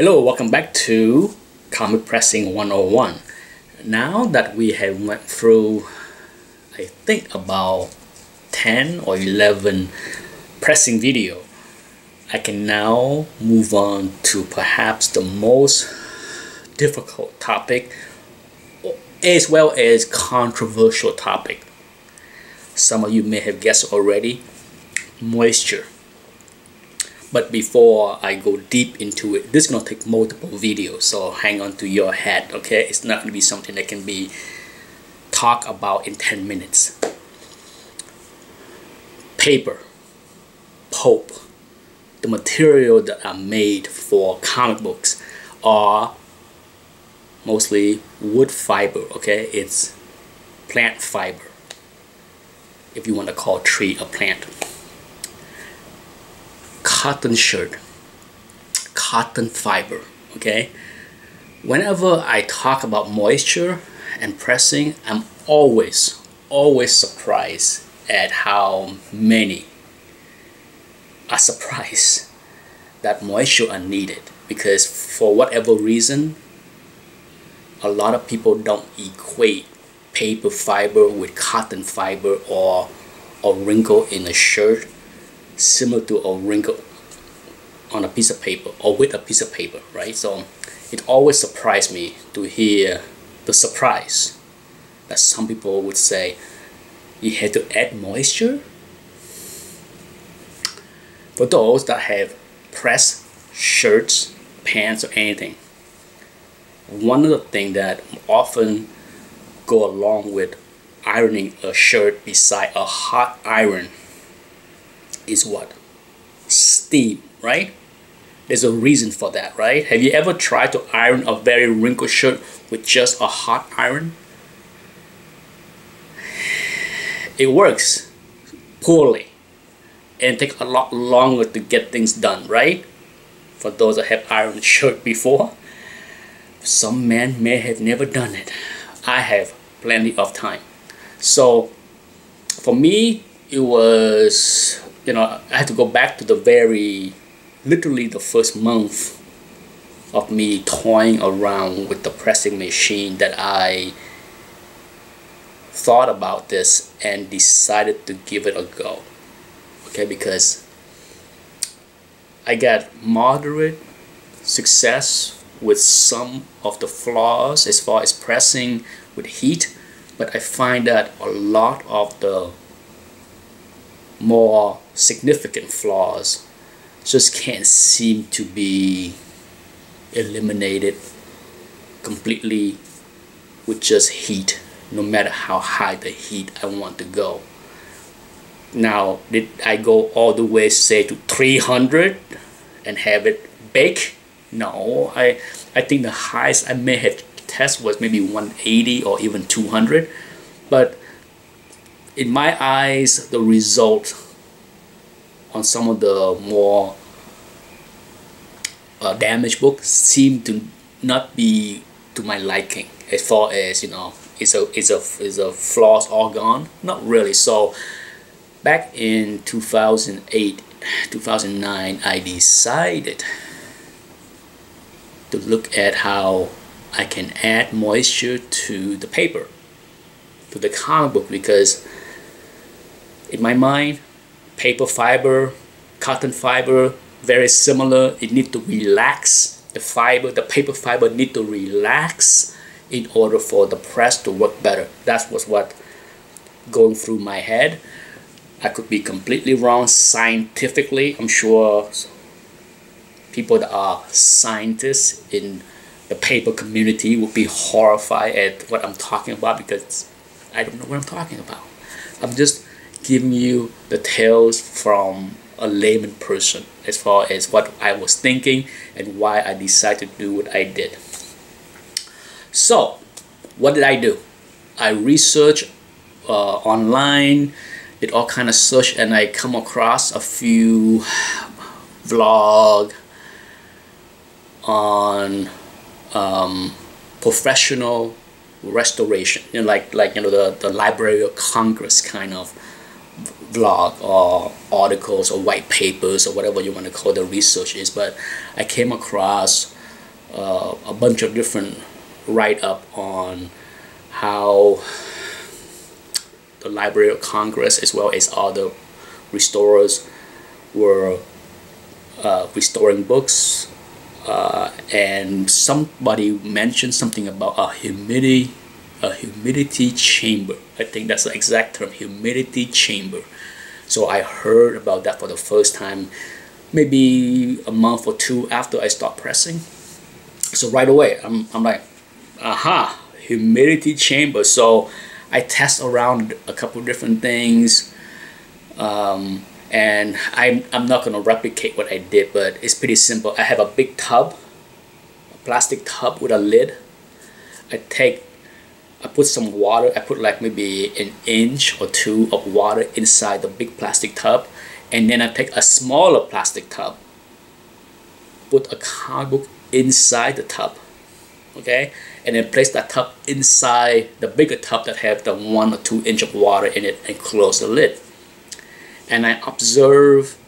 Hello, welcome back to Comic Pressing 101. Now that we have went through, I think about 10 or 11 pressing video, I can now move on to perhaps the most difficult topic as well as controversial topic. Some of you may have guessed already, moisture. But before I go deep into it, this is going to take multiple videos, so hang on to your hat, okay? It's not going to be something that can be talked about in 10 minutes. Paper, pulp, the material that are made for comic books are mostly wood fiber, okay? It's plant fiber, if you want to call a tree a plant. Cotton shirt, cotton fiber, okay? Whenever I talk about moisture and pressing, I'm always surprised at how many are surprised that moisture are needed, because for whatever reason, a lot of people don't equate paper fiber with cotton fiber or a wrinkle in a shirt similar to a wrinkle on a piece of paper or with a piece of paper, right? So it always surprised me to hear the surprise that some people would say you had to add moisture. For those that have pressed shirts, pants, or anything, one of the things that often go along with ironing a shirt beside a hot iron is what? Steam, right? There's a reason for that, right? Have you ever tried to iron a very wrinkled shirt with just a hot iron? It works poorly and takes a lot longer to get things done, right? For those that have ironed a shirt before, some men may have never done it. I have plenty of time. So for me, it was, I had to go back to literally the first month of me toying around with the pressing machine that I thought about this and decided to give it a go. Okay, because I got moderate success with some of the flaws as far as pressing with heat, but I find that a lot of the more significant flaws just can't seem to be eliminated completely with just heat, no matter how high the heat I want to go. Now, did I go all the way, say, to 300 and have it bake? No, I think the highest I may have tested was maybe 180 or even 200, but in my eyes, the result on some of the more damaged books seem to not be to my liking. As far as is a flaws all gone? Not really. So back in 2008, 2009, I decided to look at how I can add moisture to the paper, to the comic book, because in my mind, paper fiber, cotton fiber, very similar. It needs to relax. The paper fiber need to relax in order for the press to work better. That was what going through my head. I could be completely wrong scientifically. I'm sure people that are scientists in the paper community would be horrified at what I'm talking about, because I don't know what I'm talking about. I'm just giving you the tales from a layman person as far as what I was thinking and why I decided to do what I did. So what did I do? I researched online, did all kind of search, and I come across a few vlog on professional restoration, like the Library of Congress kind of vlog or articles or white papers or whatever you want to call the research is. But I came across a bunch of different write-up on how the Library of Congress as well as other restorers were restoring books, and somebody mentioned something about a humidity chamber. I think that's the exact term, humidity chamber. So I heard about that for the first time maybe a month or two after I stopped pressing. So right away I'm like, aha, humidity chamber. So I test around a couple different things, and I'm not going to replicate what I did, but it's pretty simple. I have a big tub, a plastic tub with a lid. I put some water. I put like maybe an inch or two of water inside the big plastic tub, and then I take a smaller plastic tub, put a comic book inside the tub, okay, and then place that tub inside the bigger tub that have the 1 or 2 inch of water in it, and close the lid. And I observe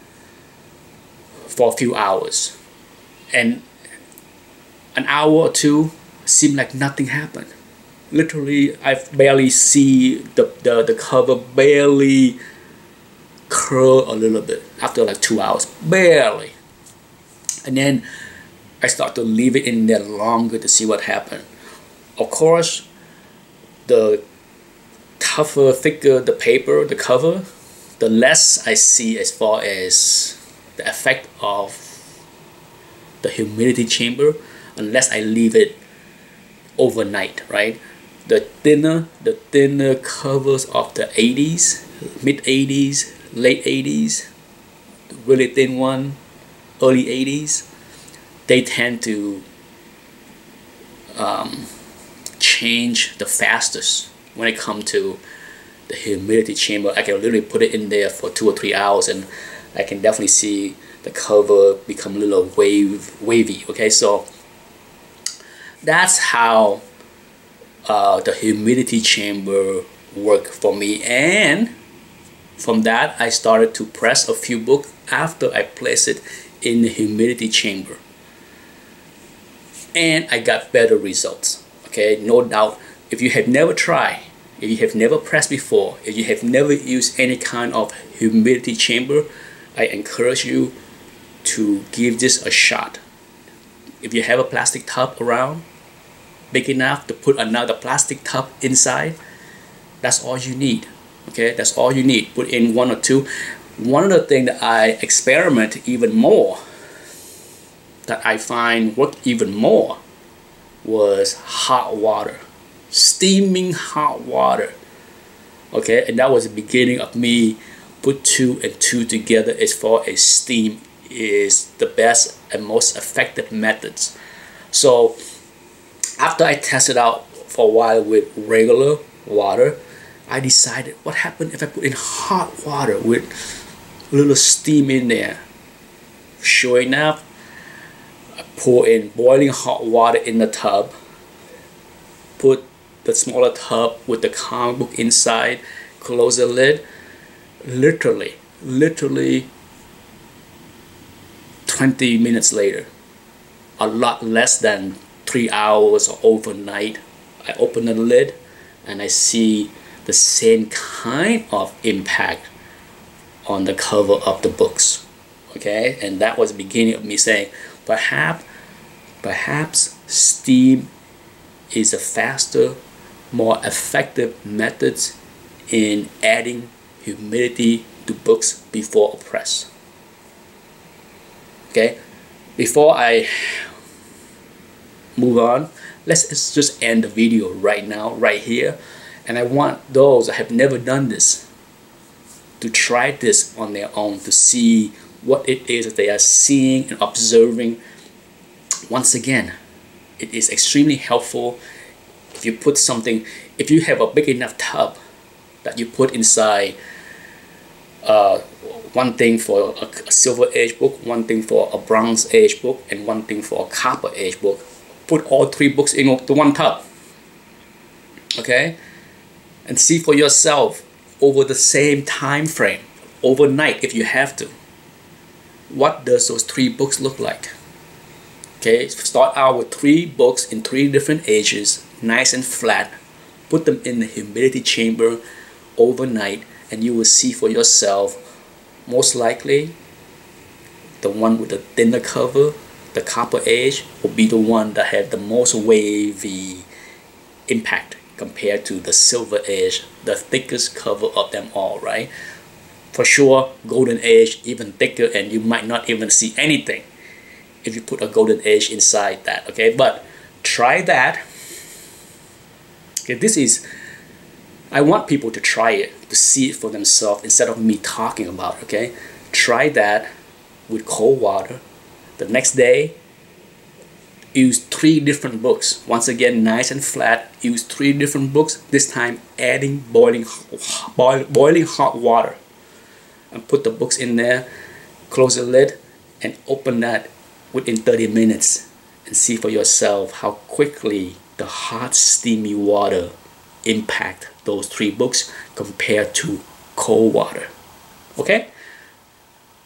for a few hours, and an hour or two seemed like nothing happened. Literally, I barely see the cover barely curl a little bit after like 2 hours, barely. And then I start to leave it in there longer to see what happened. Of course, the tougher, thicker the paper, the cover, the less I see as far as the effect of the humidity chamber, unless I leave it overnight, right? The thinner covers of the 80s, mid 80s, late 80s, really thin one, early 80s, they tend to change the fastest when it comes to the humidity chamber. I can literally put it in there for 2 or 3 hours, and I can definitely see the cover become a little wavy. Okay, so that's how the humidity chamber worked for me. And from that, I started to press a few books after I placed it in the humidity chamber, and I got better results. Okay, no doubt. If you have never tried, if you have never pressed before, if you have never used any kind of humidity chamber, I encourage you to give this a shot. If you have a plastic tub around big enough to put another plastic tub inside, that's all you need. Okay, that's all you need. Put in 1 or 2. One of the things that I experiment even more, that I find work even more, was hot water, steaming hot water. Okay, and that was the beginning of me put 2 and 2 together as far as steam is the best and most effective methods. So after I tested out for a while with regular water, I decided, what happened if I put in hot water with a little steam in there? Sure enough, I pour in boiling hot water in the tub, put the smaller tub with the comic book inside, close the lid. Literally 20 minutes later, a lot less than 3 hours or overnight, I open the lid and I see the same kind of impact on the cover of the books. Okay, and that was the beginning of me saying, perhaps steam is a faster, more effective method in adding humidity to books before a press. Okay, before I move on, let's just end the video right now, right here. And I want those that have never done this to try this on their own, to see what it is that they are seeing and observing. Once again, it is extremely helpful if you put something, if you have a big enough tub that you put inside one thing for a silver age book, one thing for a bronze age book, and one thing for a copper age book. Put all 3 books into one tub. Okay? And see for yourself over the same time frame, overnight if you have to, what does those 3 books look like? Okay, start out with 3 books in 3 different ages, nice and flat. Put them in the humidity chamber overnight, and you will see for yourself. Most likely, the one with the thinner cover, the copper edge, will be the one that have the most wavy impact compared to the silver edge, the thickest cover of them all, right? For sure, golden edge even thicker, and you might not even see anything if you put a golden edge inside that. Okay, but try that. Okay, this is, I want people to try it, to see it for themselves instead of me talking about it. Okay, try that with cold water. The next day, use 3 different books. Once again, nice and flat. Use 3 different books. This time, adding boiling hot water, and put the books in there. Close the lid and open that within 30 minutes, and see for yourself how quickly the hot, steamy water impact those 3 books compared to cold water. Okay?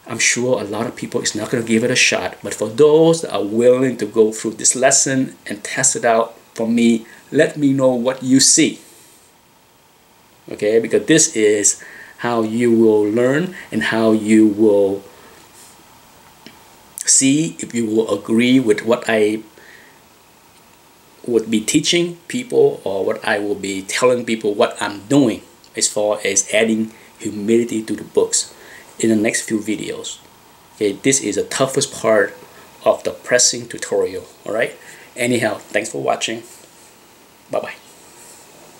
I'm sure a lot of people is not going to give it a shot, but for those that are willing to go through this lesson and test it out for me, let me know what you see. Okay, because this is how you will learn and how you will see if you will agree with what I would be teaching people, or what I will be telling people what I'm doing as far as adding humidity to the books in the next few videos. Okay, this is the toughest part of the pressing tutorial. All right, anyhow, thanks for watching. Bye bye.